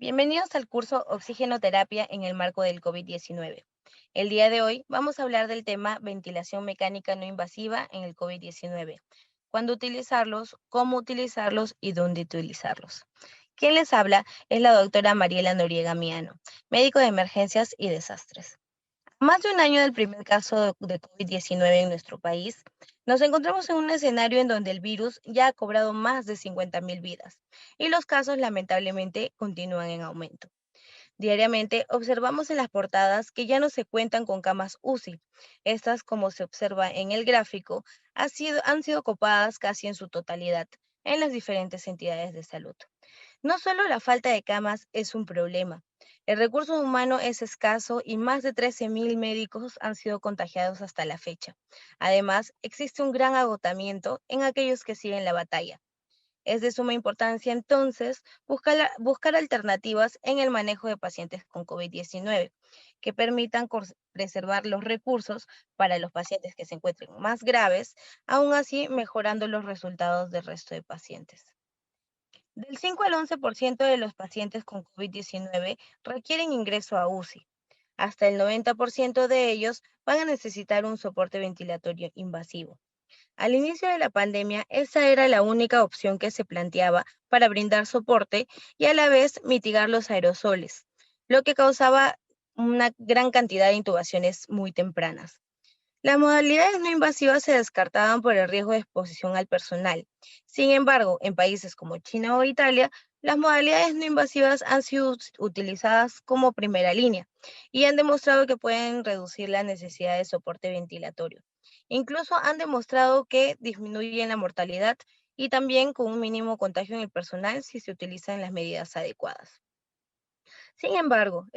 Bienvenidos al curso Oxigenoterapia en el marco del COVID-19. El día de hoy vamos a hablar del tema ventilación mecánica no invasiva en el COVID-19. Cuándo utilizarlos, cómo utilizarlos y dónde utilizarlos. Quien les habla es la doctora Mariela Noriega Miano, médico de emergencias y desastres. Más de un año del primer caso de COVID-19 en nuestro país, nos encontramos en un escenario en donde el virus ya ha cobrado más de 50.000 vidas y los casos lamentablemente continúan en aumento. Diariamente observamos en las portadas que ya no se cuentan con camas UCI. Estas, como se observa en el gráfico, han sido copadas casi en su totalidad en las diferentes entidades de salud. No solo la falta de camas es un problema, el recurso humano es escaso y más de 13.000 médicos han sido contagiados hasta la fecha. Además, existe un gran agotamiento en aquellos que siguen la batalla. Es de suma importancia entonces buscar alternativas en el manejo de pacientes con COVID-19 que permitan preservar los recursos para los pacientes que se encuentren más graves, aún así mejorando los resultados del resto de pacientes. Del 5 al 11% de los pacientes con COVID-19 requieren ingreso a UCI. Hasta el 90% de ellos van a necesitar un soporte ventilatorio invasivo. Al inicio de la pandemia, esa era la única opción que se planteaba para brindar soporte y a la vez mitigar los aerosoles, lo que causaba una gran cantidad de intubaciones muy tempranas. Las modalidades no invasivas se descartaban por el riesgo de exposición al personal. Sin embargo, en países como China o Italia, las modalidades no invasivas han sido utilizadas como primera línea y han demostrado que pueden reducir la necesidad de soporte ventilatorio. Incluso han demostrado que disminuyen la mortalidad y también con un mínimo contagio en el personal si se utilizan las medidas adecuadas. Sin embargo,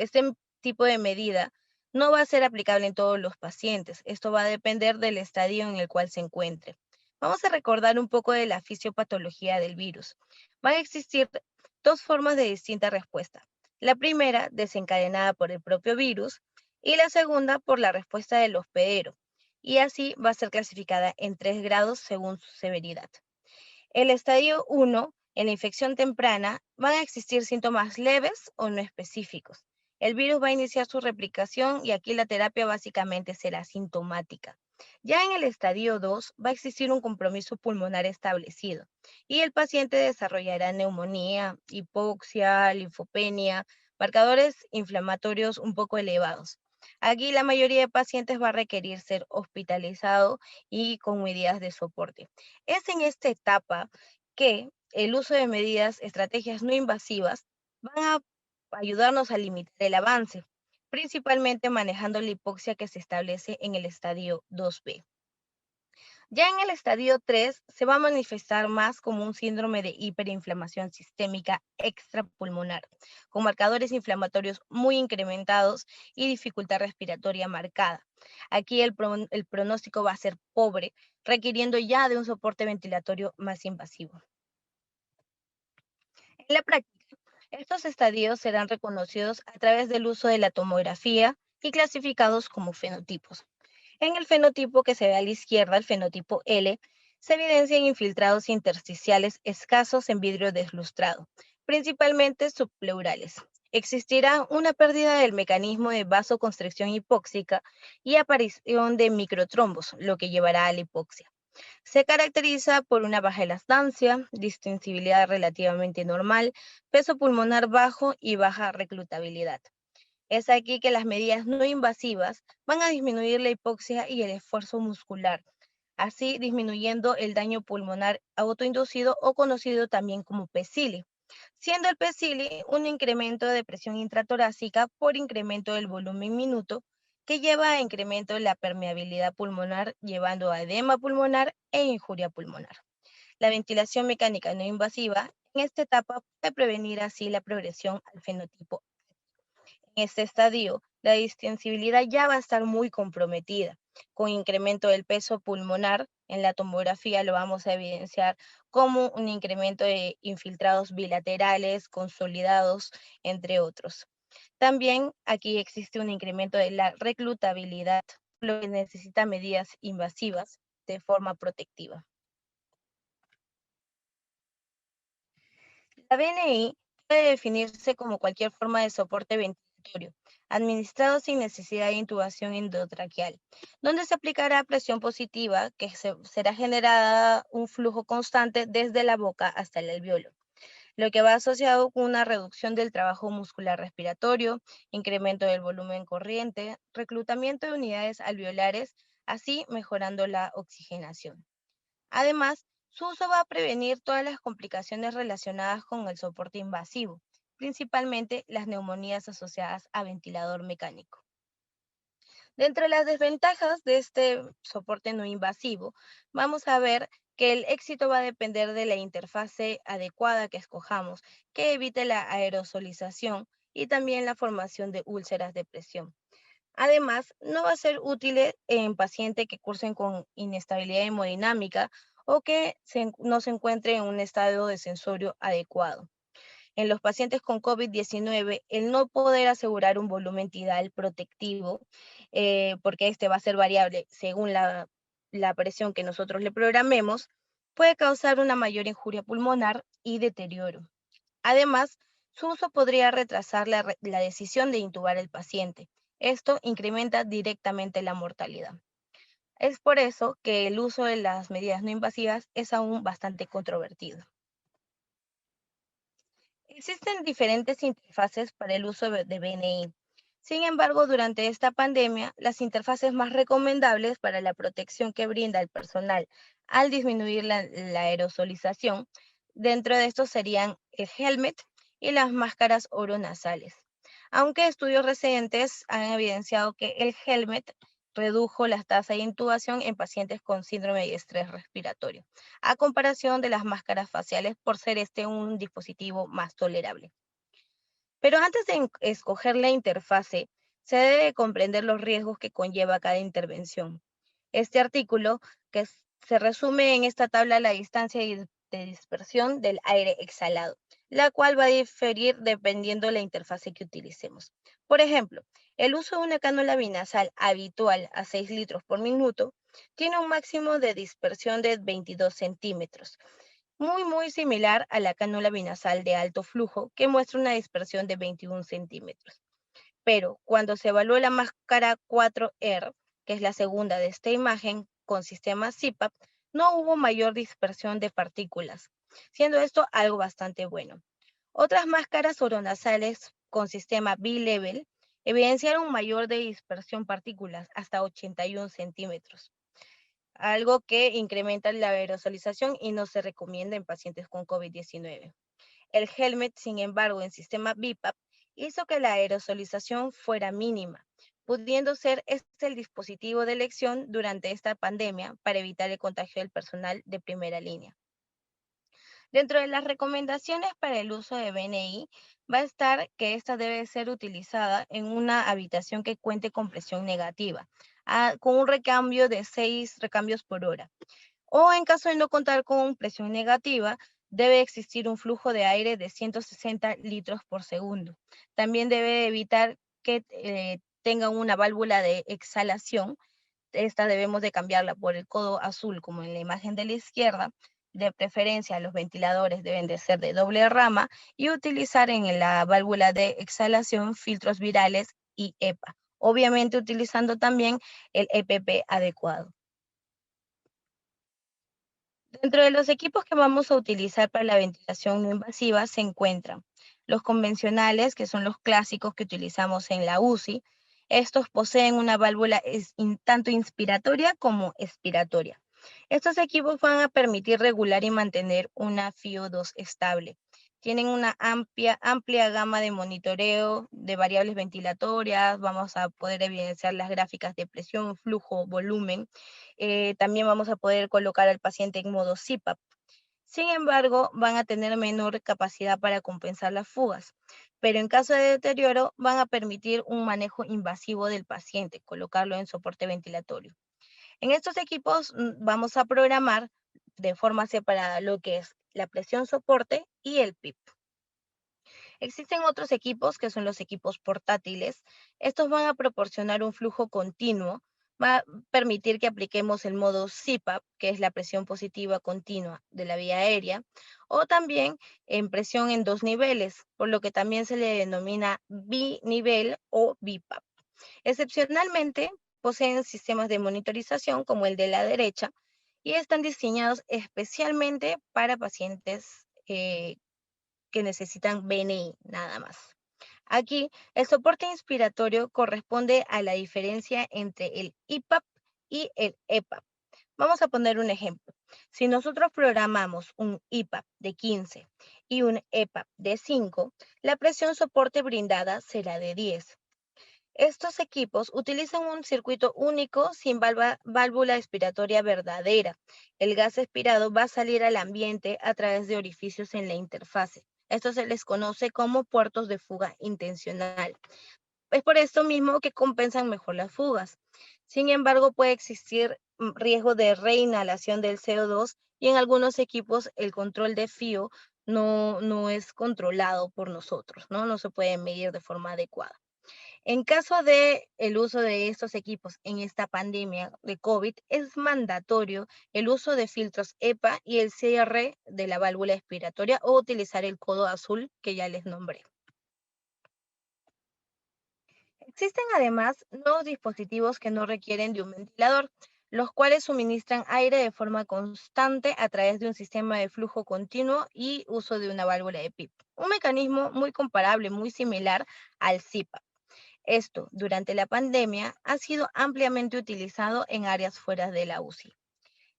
tipo de medida no va a ser aplicable en todos los pacientes. Esto va a depender del estadio en el cual se encuentre. Vamos a recordar un poco de la fisiopatología del virus. Van a existir dos formas de distinta respuesta. La primera, desencadenada por el propio virus, y la segunda, por la respuesta del hospedero. Y así va a ser clasificada en 3 grados según su severidad. El estadio 1, en la infección temprana, van a existir síntomas leves o no específicos. El virus va a iniciar su replicación y aquí la terapia básicamente será sintomática. Ya en el estadio 2 va a existir un compromiso pulmonar establecido y el paciente desarrollará neumonía, hipoxia, linfopenia, marcadores inflamatorios un poco elevados. Aquí la mayoría de pacientes va a requerir ser hospitalizado y con medidas de soporte. Es en esta etapa que el uso de medidas, estrategias no invasivas, van a ayudarnos a limitar el avance, principalmente manejando la hipoxia que se establece en el estadio 2B. Ya en el estadio 3 se va a manifestar más como un síndrome de hiperinflamación sistémica extrapulmonar, con marcadores inflamatorios muy incrementados y dificultad respiratoria marcada. Aquí el pronóstico va a ser pobre, requiriendo ya de un soporte ventilatorio más invasivo. En la práctica, estos estadios serán reconocidos a través del uso de la tomografía y clasificados como fenotipos. En el fenotipo que se ve a la izquierda, el fenotipo L, se evidencian infiltrados intersticiales escasos en vidrio deslustrado, principalmente subpleurales. Existirá una pérdida del mecanismo de vasoconstricción hipóxica y aparición de microtrombos, lo que llevará a la hipoxia. Se caracteriza por una baja elastancia, distensibilidad relativamente normal, peso pulmonar bajo y baja reclutabilidad. Es aquí que las medidas no invasivas van a disminuir la hipoxia y el esfuerzo muscular, así disminuyendo el daño pulmonar autoinducido o conocido también como PECILI, siendo el PECILI un incremento de presión intratorácica por incremento del volumen minuto que lleva a incremento de la permeabilidad pulmonar, llevando a edema pulmonar e injuria pulmonar. La ventilación mecánica no invasiva en esta etapa puede prevenir así la progresión al fenotipo. En este estadio, la distensibilidad ya va a estar muy comprometida, con incremento del peso pulmonar. En la tomografía lo vamos a evidenciar como un incremento de infiltrados bilaterales, consolidados, entre otros. También aquí existe un incremento de la reclutabilidad, lo que necesita medidas invasivas de forma protectiva. La BNI puede definirse como cualquier forma de soporte ventilatorio, administrado sin necesidad de intubación endotraqueal, donde se aplicará presión positiva que será generada un flujo constante desde la boca hasta el alveolo, lo que va asociado con una reducción del trabajo muscular respiratorio, incremento del volumen corriente, reclutamiento de unidades alveolares, así mejorando la oxigenación. Además, su uso va a prevenir todas las complicaciones relacionadas con el soporte invasivo, principalmente las neumonías asociadas a ventilador mecánico. Dentro de las desventajas de este soporte no invasivo, vamos a ver que el éxito va a depender de la interfase adecuada que escojamos, que evite la aerosolización y también la formación de úlceras de presión. Además, no va a ser útil en pacientes que cursen con inestabilidad hemodinámica o que no se encuentre en un estado de sensorio adecuado. En los pacientes con COVID-19, el no poder asegurar un volumen tidal protectivo, porque este va a ser variable según la presión que nosotros le programemos, puede causar una mayor injuria pulmonar y deterioro. Además, su uso podría retrasar la decisión de intubar al paciente. Esto incrementa directamente la mortalidad. Es por eso que el uso de las medidas no invasivas es aún bastante controvertido. Existen diferentes interfaces para el uso de BNI. Sin embargo, durante esta pandemia, las interfaces más recomendables para la protección que brinda el personal al disminuir la aerosolización, dentro de estos serían el helmet y las máscaras oronasales. Aunque estudios recientes han evidenciado que el helmet redujo la tasa de intubación en pacientes con síndrome de estrés respiratorio, a comparación de las máscaras faciales por ser este un dispositivo más tolerable. Pero antes de escoger la interfase, se debe comprender los riesgos que conlleva cada intervención. Este artículo, se resume en esta tabla la distancia de dispersión del aire exhalado, la cual va a diferir dependiendo de la interfase que utilicemos. Por ejemplo, el uso de una cánula binasal habitual a 6 litros por minuto tiene un máximo de dispersión de 22 centímetros, muy similar a la cánula binasal de alto flujo, que muestra una dispersión de 21 centímetros. Pero cuando se evaluó la máscara 4R, que es la segunda de esta imagen, con sistema CPAP, no hubo mayor dispersión de partículas, siendo esto algo bastante bueno. Otras máscaras oronasales con sistema B-Level evidenciaron mayor de dispersión partículas, hasta 81 centímetros, algo que incrementa la aerosolización y no se recomienda en pacientes con COVID-19. El helmet, sin embargo, en sistema BIPAP, hizo que la aerosolización fuera mínima, pudiendo ser este el dispositivo de elección durante esta pandemia para evitar el contagio del personal de primera línea. Dentro de las recomendaciones para el uso de BNI, va a estar que esta debe ser utilizada en una habitación que cuente con presión negativa, con un recambio de 6 recambios por hora. O en caso de no contar con presión negativa, debe existir un flujo de aire de 160 litros por segundo. También debe evitar que tenga una válvula de exhalación. Esta debemos de cambiarla por el codo azul, como en la imagen de la izquierda. De preferencia, los ventiladores deben de ser de doble rama y utilizar en la válvula de exhalación filtros virales y EPA. Obviamente utilizando también el EPP adecuado. Dentro de los equipos que vamos a utilizar para la ventilación no invasiva se encuentran los convencionales, que son los clásicos que utilizamos en la UCI. Estos poseen una válvula tanto inspiratoria como expiratoria. Estos equipos van a permitir regular y mantener una FiO2 estable. Tienen una amplia gama de monitoreo de variables ventilatorias. Vamos a poder evidenciar las gráficas de presión, flujo, volumen. También vamos a poder colocar al paciente en modo CPAP. Sin embargo, van a tener menor capacidad para compensar las fugas, pero en caso de deterioro van a permitir un manejo invasivo del paciente, colocarlo en soporte ventilatorio. En estos equipos vamos a programar de forma separada lo que es la presión soporte y el PIP. Existen otros equipos que son los equipos portátiles. Estos van a proporcionar un flujo continuo, va a permitir que apliquemos el modo CPAP, que es la presión positiva continua de la vía aérea, o también en presión en dos niveles, por lo que también se le denomina binivel o BiPAP. Excepcionalmente, poseen sistemas de monitorización como el de la derecha y están diseñados especialmente para pacientes que necesitan BNI nada más. Aquí, el soporte inspiratorio corresponde a la diferencia entre el IPAP y el EPAP. Vamos a poner un ejemplo. Si nosotros programamos un IPAP de 15 y un EPAP de 5, la presión soporte brindada será de 10. Estos equipos utilizan un circuito único sin válvula expiratoria verdadera. El gas expirado va a salir al ambiente a través de orificios en la interfase. Esto se les conoce como puertos de fuga intencional. Es por esto mismo que compensan mejor las fugas. Sin embargo, puede existir riesgo de reinhalación del CO2 y en algunos equipos el control de FIO no es controlado por nosotros, ¿no? No se puede medir de forma adecuada. En caso de el uso de estos equipos en esta pandemia de COVID, es mandatorio el uso de filtros EPA y el cierre de la válvula expiratoria o utilizar el codo azul que ya les nombré. Existen además nuevos dispositivos que no requieren de un ventilador, los cuales suministran aire de forma constante a través de un sistema de flujo continuo y uso de una válvula de PIP. Un mecanismo muy comparable, muy similar al CPAP. Esto, durante la pandemia, ha sido ampliamente utilizado en áreas fuera de la UCI.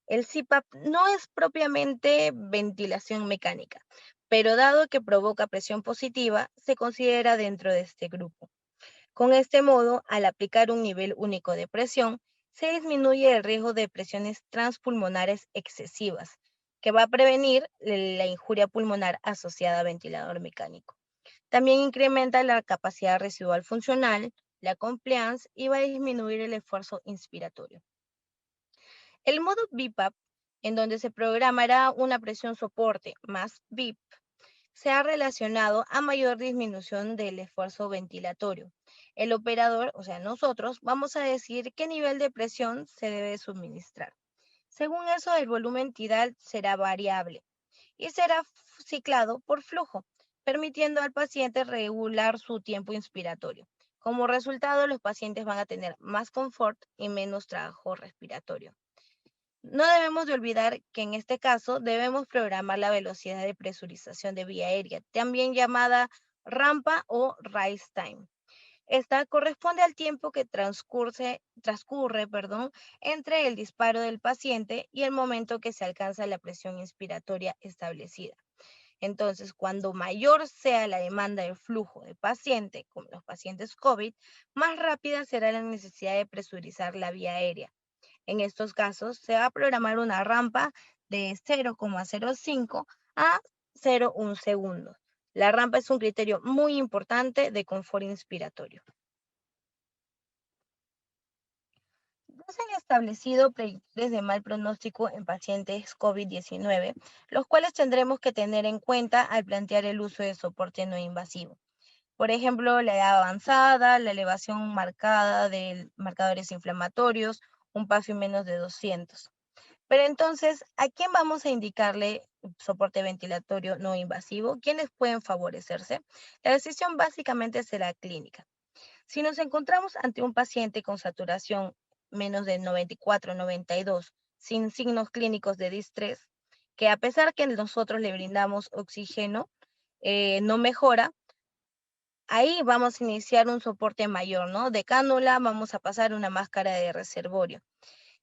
El CPAP no es propiamente ventilación mecánica, pero dado que provoca presión positiva, se considera dentro de este grupo. Con este modo, al aplicar un nivel único de presión, se disminuye el riesgo de presiones transpulmonares excesivas, que va a prevenir la injuria pulmonar asociada a ventilador mecánico. También incrementa la capacidad residual funcional, la compliance y va a disminuir el esfuerzo inspiratorio. El modo BiPAP, en donde se programará una presión soporte más BIP, se ha relacionado a mayor disminución del esfuerzo ventilatorio. El operador, o sea, nosotros, vamos a decir qué nivel de presión se debe suministrar. Según eso, el volumen tidal será variable y será ciclado por flujo, permitiendo al paciente regular su tiempo inspiratorio. Como resultado, los pacientes van a tener más confort y menos trabajo respiratorio. No debemos de olvidar que en este caso debemos programar la velocidad de presurización de vía aérea, también llamada rampa o rise time. Esta corresponde al tiempo que transcurre, entre el disparo del paciente y el momento que se alcanza la presión inspiratoria establecida. Entonces, cuando mayor sea la demanda de flujo de paciente, como los pacientes COVID, más rápida será la necesidad de presurizar la vía aérea. En estos casos, se va a programar una rampa de 0,05 a 0,1 segundos. La rampa es un criterio muy importante de confort inspiratorio. Ya se han establecido predictores de mal pronóstico en pacientes COVID-19, los cuales tendremos que tener en cuenta al plantear el uso de soporte no invasivo. Por ejemplo, la edad avanzada, la elevación marcada de marcadores inflamatorios, un PAFI menos de 200. Pero entonces, ¿a quién vamos a indicarle soporte ventilatorio no invasivo? ¿Quiénes pueden favorecerse? La decisión básicamente será clínica. Si nos encontramos ante un paciente con saturación menos de 94, 92, sin signos clínicos de distrés, que a pesar que nosotros le brindamos oxígeno, no mejora, ahí vamos a iniciar un soporte mayor, ¿no? De cánula vamos a pasar una máscara de reservorio.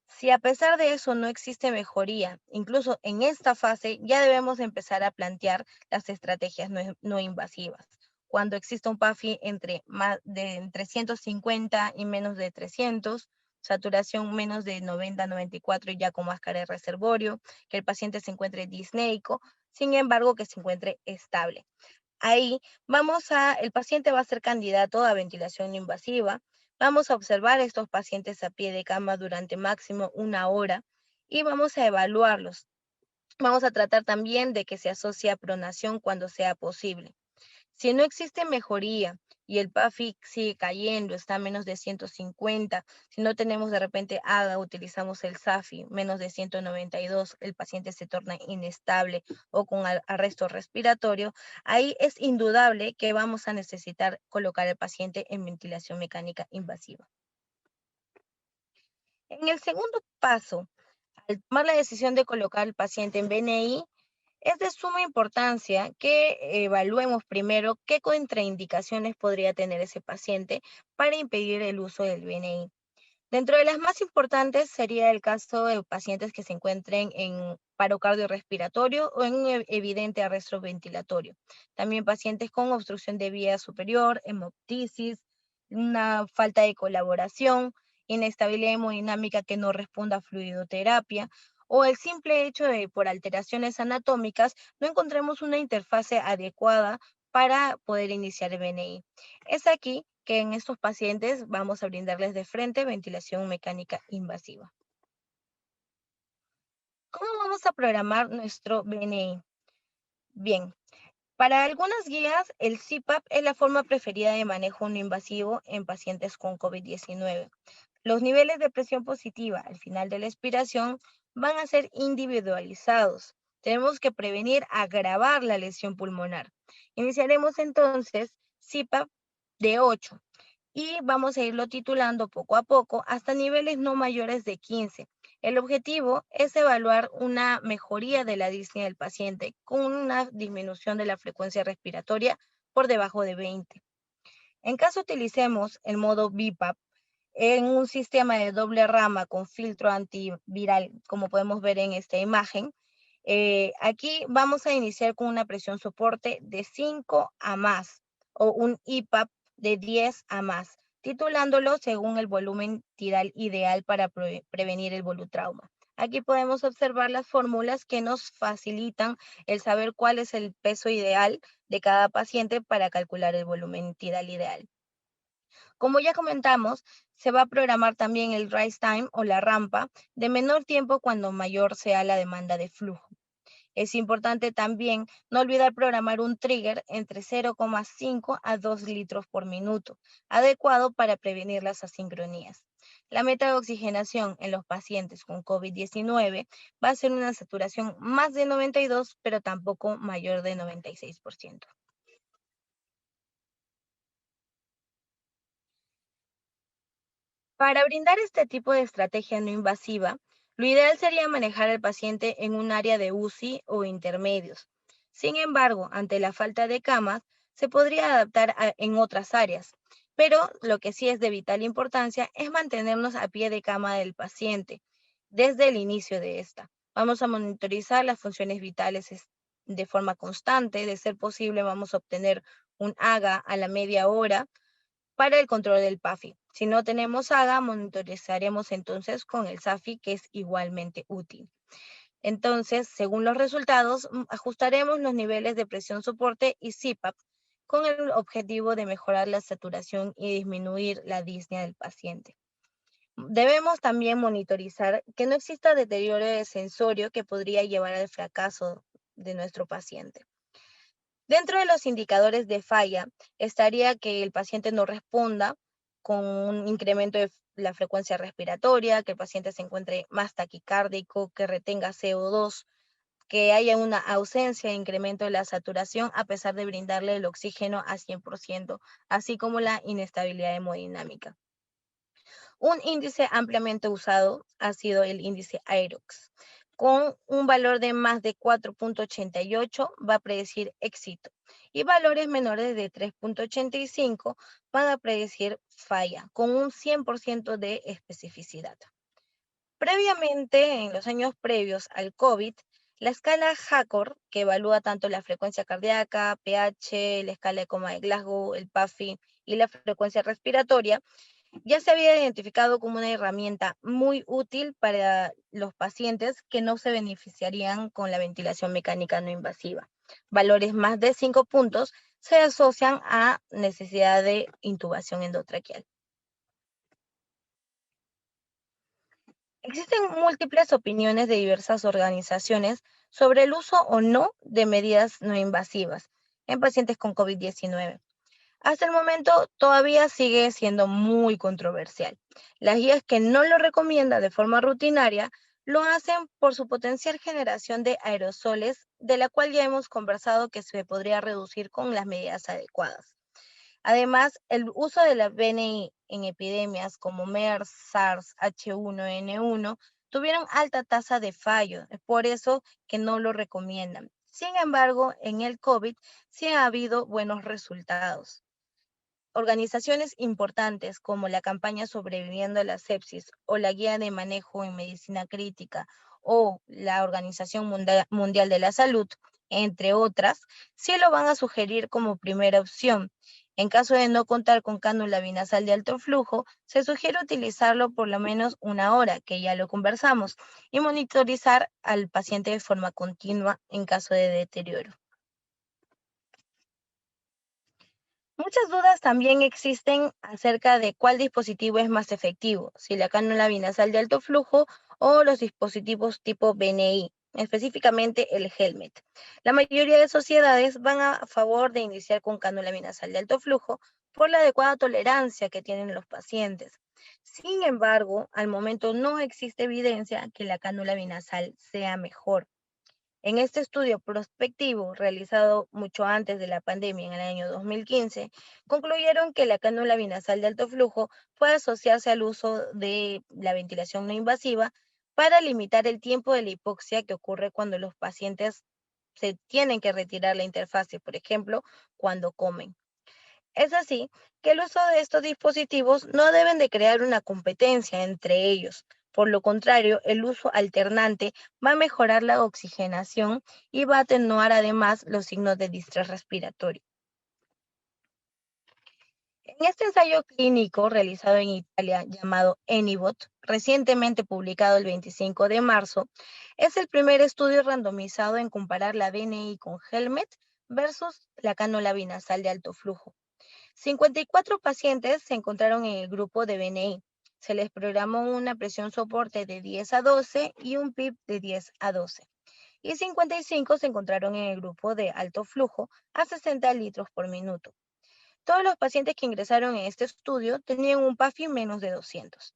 Si a pesar de eso no existe mejoría, incluso en esta fase ya debemos empezar a plantear las estrategias no invasivas. Cuando exista un PAFI entre 150 y menos de 300, saturación menos de 90, 94 y ya con máscara de reservorio, que el paciente se encuentre disneico, sin embargo que se encuentre estable. Ahí el paciente va a ser candidato a ventilación no invasiva. Vamos a observar a estos pacientes a pie de cama durante máximo una hora y vamos a evaluarlos. Vamos a tratar también de que se asocie a pronación cuando sea posible. Si no existe mejoría y el PAFI sigue cayendo, está a menos de 150, si no tenemos de repente AGA, utilizamos el SAFI, menos de 192, el paciente se torna inestable o con arresto respiratorio, ahí es indudable que vamos a necesitar colocar al paciente en ventilación mecánica invasiva. En el segundo paso, al tomar la decisión de colocar al paciente en BNI, es de suma importancia que evaluemos primero qué contraindicaciones podría tener ese paciente para impedir el uso del BNI. Dentro de las más importantes sería el caso de pacientes que se encuentren en paro cardiorrespiratorio o en evidente arresto ventilatorio. También pacientes con obstrucción de vía superior, hemoptisis, una falta de colaboración, inestabilidad hemodinámica que no responda a fluidoterapia, o el simple hecho de por alteraciones anatómicas no encontremos una interfase adecuada para poder iniciar el BNI. Es aquí que en estos pacientes vamos a brindarles de frente ventilación mecánica invasiva. ¿Cómo vamos a programar nuestro BNI? Bien, para algunas guías, el CPAP es la forma preferida de manejo no invasivo en pacientes con COVID-19. Los niveles de presión positiva al final de la expiración van a ser individualizados. Tenemos que prevenir agravar la lesión pulmonar. Iniciaremos entonces CPAP de 8 y vamos a irlo titulando poco a poco hasta niveles no mayores de 15. El objetivo es evaluar una mejoría de la disnea del paciente con una disminución de la frecuencia respiratoria por debajo de 20. En caso utilicemos el modo BiPAP en un sistema de doble rama con filtro antiviral, como podemos ver en esta imagen, aquí vamos a iniciar con una presión soporte de 5 a más o un IPAP de 10 a más, titulándolo según el volumen tidal ideal para prevenir el volutrauma. Aquí podemos observar las fórmulas que nos facilitan el saber cuál es el peso ideal de cada paciente para calcular el volumen tidal ideal. Como ya comentamos, se va a programar también el rise time o la rampa de menor tiempo cuando mayor sea la demanda de flujo. Es importante también no olvidar programar un trigger entre 0,5 a 2 litros por minuto, adecuado para prevenir las asincronías. La meta de oxigenación en los pacientes con COVID-19 va a ser una saturación más de 92, pero tampoco mayor de 96%. Para brindar este tipo de estrategia no invasiva, lo ideal sería manejar al paciente en un área de UCI o intermedios. Sin embargo, ante la falta de camas, se podría adaptar en otras áreas. Pero lo que sí es de vital importancia es mantenernos a pie de cama del paciente desde el inicio de esta. Vamos a monitorizar las funciones vitales de forma constante. De ser posible, vamos a obtener un AGA a la media hora para el control del PAFI. Si no tenemos AGA, monitorizaremos entonces con el SAFI, que es igualmente útil. Entonces, según los resultados, ajustaremos los niveles de presión soporte y CPAP con el objetivo de mejorar la saturación y disminuir la disnea del paciente. Debemos también monitorizar que no exista deterioro de sensorio que podría llevar al fracaso de nuestro paciente. Dentro de los indicadores de falla estaría que el paciente no responda con un incremento de la frecuencia respiratoria, que el paciente se encuentre más taquicárdico, que retenga CO2, que haya una ausencia de incremento de la saturación a pesar de brindarle el oxígeno a 100%, así como la inestabilidad hemodinámica. Un índice ampliamente usado ha sido el índice AEROX. Con un valor de más de 4,88 va a predecir éxito y valores menores de 3,85 van a predecir falla con un 100% de especificidad. Previamente, en los años previos al COVID, la escala HACOR, que evalúa tanto la frecuencia cardíaca, pH, la escala de coma de Glasgow, el PAFI y la frecuencia respiratoria, ya se había identificado como una herramienta muy útil para los pacientes que no se beneficiarían con la ventilación mecánica no invasiva. Valores más de 5 puntos se asocian a necesidad de intubación endotraqueal. Existen múltiples opiniones de diversas organizaciones sobre el uso o no de medidas no invasivas en pacientes con COVID-19. Hasta el momento todavía sigue siendo muy controversial. Las guías que no lo recomiendan de forma rutinaria lo hacen por su potencial generación de aerosoles, de la cual ya hemos conversado que se podría reducir con las medidas adecuadas. Además, el uso de la BNI en epidemias como MERS, SARS, H1N1 tuvieron alta tasa de fallo, es por eso que no lo recomiendan. Sin embargo, en el COVID sí ha habido buenos resultados. Organizaciones importantes como la campaña Sobreviviendo a la Sepsis o la Guía de Manejo en Medicina Crítica o la Organización Mundial de la Salud, entre otras, sí lo van a sugerir como primera opción. En caso de no contar con cánula vinasal de alto flujo, se sugiere utilizarlo por lo menos una hora, que ya lo conversamos, y monitorizar al paciente de forma continua en caso de deterioro. Muchas dudas también existen acerca de cuál dispositivo es más efectivo, si la cánula vinasal de alto flujo o los dispositivos tipo BNI, específicamente el Helmet. La mayoría de sociedades van a favor de iniciar con cánula vinasal de alto flujo por la adecuada tolerancia que tienen los pacientes. Sin embargo, al momento no existe evidencia que la cánula vinasal sea mejor. En este estudio prospectivo realizado mucho antes de la pandemia, en el año 2015, concluyeron que la cánula vinasal de alto flujo puede asociarse al uso de la ventilación no invasiva para limitar el tiempo de la hipoxia que ocurre cuando los pacientes se tienen que retirar la interfase, por ejemplo, cuando comen. Es así que el uso de estos dispositivos no deben de crear una competencia entre ellos. Por lo contrario, el uso alternante va a mejorar la oxigenación y va a atenuar además los signos de distrés respiratorio. En este ensayo clínico realizado en Italia llamado ENIBOT, recientemente publicado el 25 de marzo, es el primer estudio randomizado en comparar la BNI con Helmet versus la cánula vinasal de alto flujo. 54 pacientes se encontraron en el grupo de BNI. Se les programó una presión soporte de 10 a 12 y un PIB de 10 a 12. Y 55 se encontraron en el grupo de alto flujo a 60 litros por minuto. Todos los pacientes que ingresaron en este estudio tenían un PAFI menos de 200.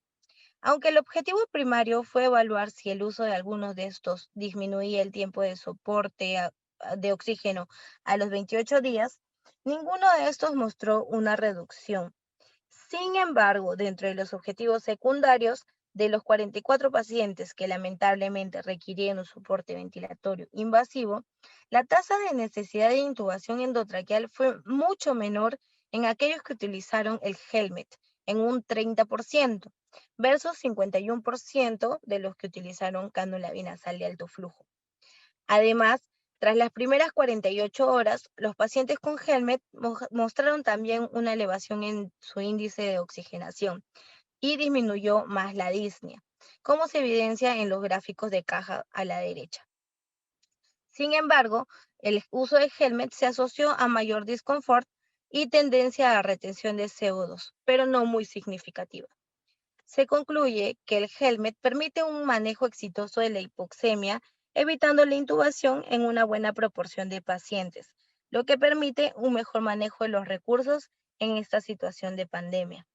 Aunque el objetivo primario fue evaluar si el uso de algunos de estos disminuía el tiempo de soporte de oxígeno a los 28 días, ninguno de estos mostró una reducción. Sin embargo, dentro de los objetivos secundarios, de los 44 pacientes que lamentablemente requirieron un soporte ventilatorio invasivo, la tasa de necesidad de intubación endotraqueal fue mucho menor en aquellos que utilizaron el Helmet, en un 30%, versus 51% de los que utilizaron cánula vinasal de alto flujo. Además, tras las primeras 48 horas, los pacientes con Helmet mostraron también una elevación en su índice de oxigenación y disminuyó más la disnea, como se evidencia en los gráficos de caja a la derecha. Sin embargo, el uso de Helmet se asoció a mayor disconfort y tendencia a retención de CO2, pero no muy significativa. Se concluye que el Helmet permite un manejo exitoso de la hipoxemia, evitando la intubación en una buena proporción de pacientes, lo que permite un mejor manejo de los recursos en esta situación de pandemia.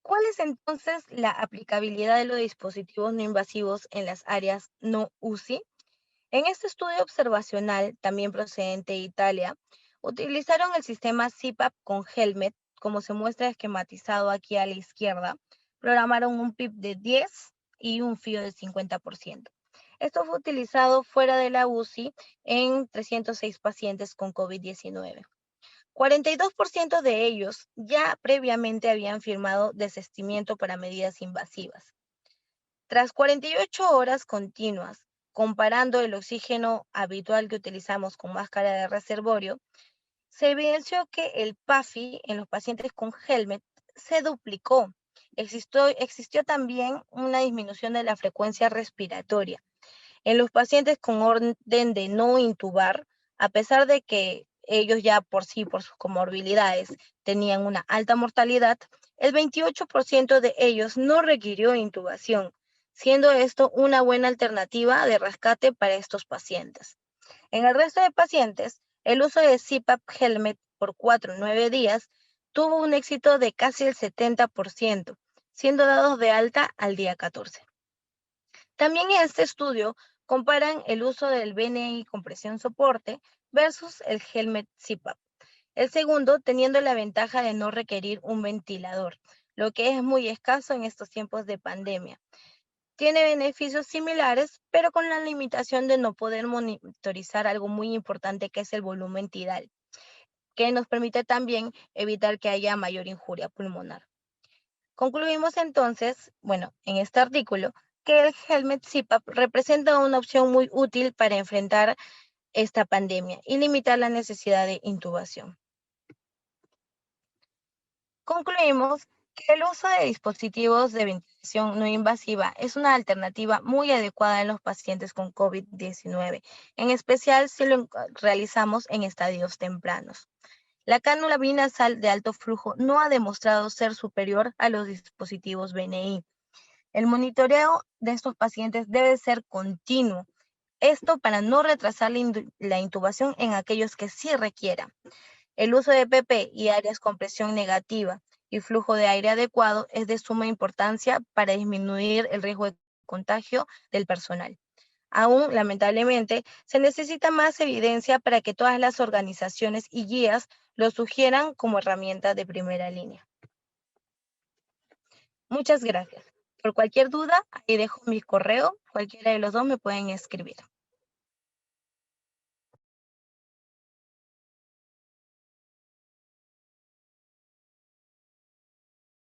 ¿Cuál es entonces la aplicabilidad de los dispositivos no invasivos en las áreas no UCI? En este estudio observacional, también procedente de Italia, utilizaron el sistema CPAP con Helmet, como se muestra esquematizado aquí a la izquierda. Programaron un PIB de 10 y un FIO de 50%. Esto fue utilizado fuera de la UCI en 306 pacientes con COVID-19. 42% de ellos ya previamente habían firmado desistimiento para medidas invasivas. Tras 48 horas continuas, comparando el oxígeno habitual que utilizamos con máscara de reservorio, se evidenció que el PAFI en los pacientes con Helmet se duplicó. Existió también una disminución de la frecuencia respiratoria. En los pacientes con orden de no intubar, a pesar de que ellos ya por sí, por sus comorbilidades, tenían una alta mortalidad, el 28% de ellos no requirió intubación, siendo esto una buena alternativa de rescate para estos pacientes. En el resto de pacientes, El uso de CPAP Helmet por 4 o 9 días tuvo un éxito de casi el 70%, siendo dados de alta al día 14. También en este estudio comparan el uso del BNI con presión soporte versus el Helmet CPAP. El segundo teniendo la ventaja de no requerir un ventilador, lo que es muy escaso en estos tiempos de pandemia. Tiene beneficios similares, pero con la limitación de no poder monitorizar algo muy importante que es el volumen tidal, que nos permite también evitar que haya mayor injuria pulmonar. Concluimos entonces, bueno, en este artículo, que el Helmet CPAP representa una opción muy útil para enfrentar esta pandemia y limitar la necesidad de intubación. Concluimos que el uso de dispositivos de ventilación no invasiva es una alternativa muy adecuada en los pacientes con COVID-19, en especial si lo realizamos en estadios tempranos. La cánula binasal de alto flujo no ha demostrado ser superior a los dispositivos BNI. El monitoreo de estos pacientes debe ser continuo. Esto para no retrasar la intubación en aquellos que sí requieran. El uso de PP y áreas con presión negativa y flujo de aire adecuado es de suma importancia para disminuir el riesgo de contagio del personal. Aún, lamentablemente, se necesita más evidencia para que todas las organizaciones y guías lo sugieran como herramienta de primera línea. Muchas gracias. Por cualquier duda, ahí dejo mi correo. Cualquiera de los dos me pueden escribir.